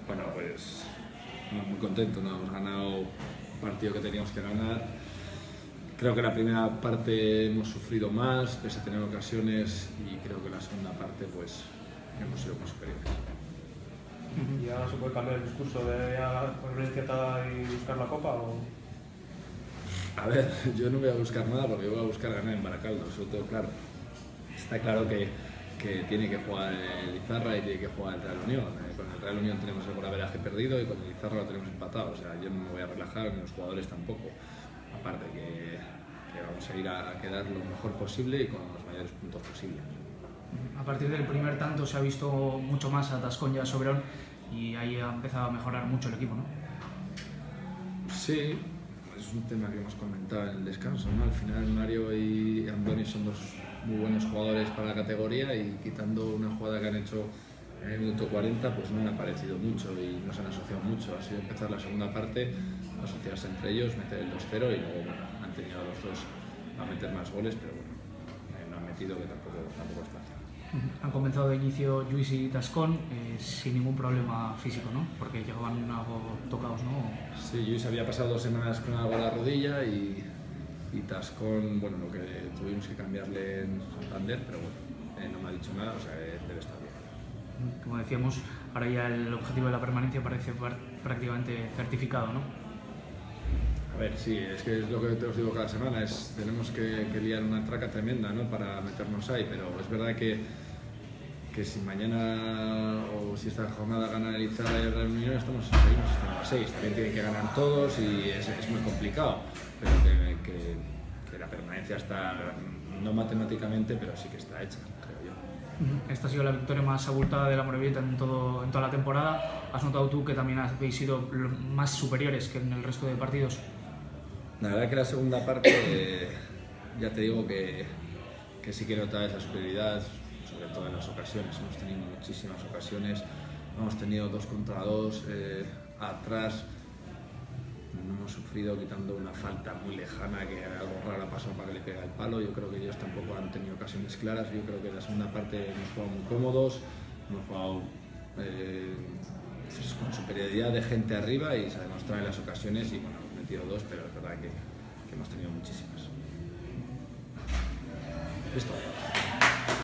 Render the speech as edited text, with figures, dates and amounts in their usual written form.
Bueno, pues muy contento, ¿no? Hemos ganado un partido que teníamos que ganar. Creo que la primera parte hemos sufrido más, pese a tener ocasiones, y creo que la segunda parte pues hemos sido más superiores. ¿Y ahora se puede cambiar el discurso de poner etiquetada y buscar la copa? ¿O? A ver, yo no voy a buscar nada porque voy a buscar ganar en Baracaldo, eso todo claro. Está claro que tiene que jugar el Izarra y tiene que jugar el Real Unión. Con el Real Unión tenemos el golaveraje perdido y con el Izarra lo tenemos empatado. O sea, yo no me voy a relajar, ni los jugadores tampoco. Aparte que vamos a ir a quedar lo mejor posible y con los mayores puntos posibles. A partir del primer tanto se ha visto mucho más a Tascón y a Soberón y ahí ha empezado a mejorar mucho el equipo, ¿no? Sí, es un tema que hemos comentado en el descanso, ¿no? Al final Mario y Andoni son dos muy buenos jugadores para la categoría y quitando una jugada que han hecho en el minuto 40 pues no han aparecido mucho y no se han asociado mucho. Ha sido empezar la segunda parte, asociarse entre ellos, meter el 2-0 y luego bueno, han tenido los dos a meter más goles, pero bueno, no han metido, que tampoco es fácil. Han comenzado de inicio Lluís y Tascón sin ningún problema físico, ¿no? Porque llegaban algo tocados, ¿no? Sí, Lluís había pasado 2 semanas con algo a la rodilla y Tascón, bueno, lo que tuvimos que cambiarle en Santander, pero bueno, no me ha dicho nada, o sea, debe estar bien. Como decíamos, ahora ya el objetivo de la permanencia parece prácticamente certificado, ¿no? A ver, sí, es que es lo que os digo cada semana, tenemos que liar una traca tremenda, ¿no? Para meternos ahí, pero es verdad que si mañana o si esta jornada gana el Izarra y el Real Unión, seguimos estando a 6, también tienen que ganar todos y es muy complicado, pero que la permanencia está, no matemáticamente, pero sí que está hecha, creo yo. Esta ha sido la victoria más abultada de la Amorebieta en toda la temporada. ¿Has notado tú que también habéis sido más superiores que en el resto de partidos? La verdad que la segunda parte, ya te digo que sí que nota esa superioridad, sobre todo en las ocasiones. Hemos tenido muchísimas ocasiones, hemos tenido 2 contra 2 atrás, no hemos sufrido quitando una falta muy lejana que algo raro ha pasado para que le pegue el palo. Yo creo que ellos tampoco han tenido ocasiones claras. Yo creo que en la segunda parte hemos jugado muy cómodos, hemos jugado con superioridad de gente arriba y se ha demostrado en las ocasiones y bueno, hemos metido 2, pero es verdad que hemos tenido muchísimas. Listo.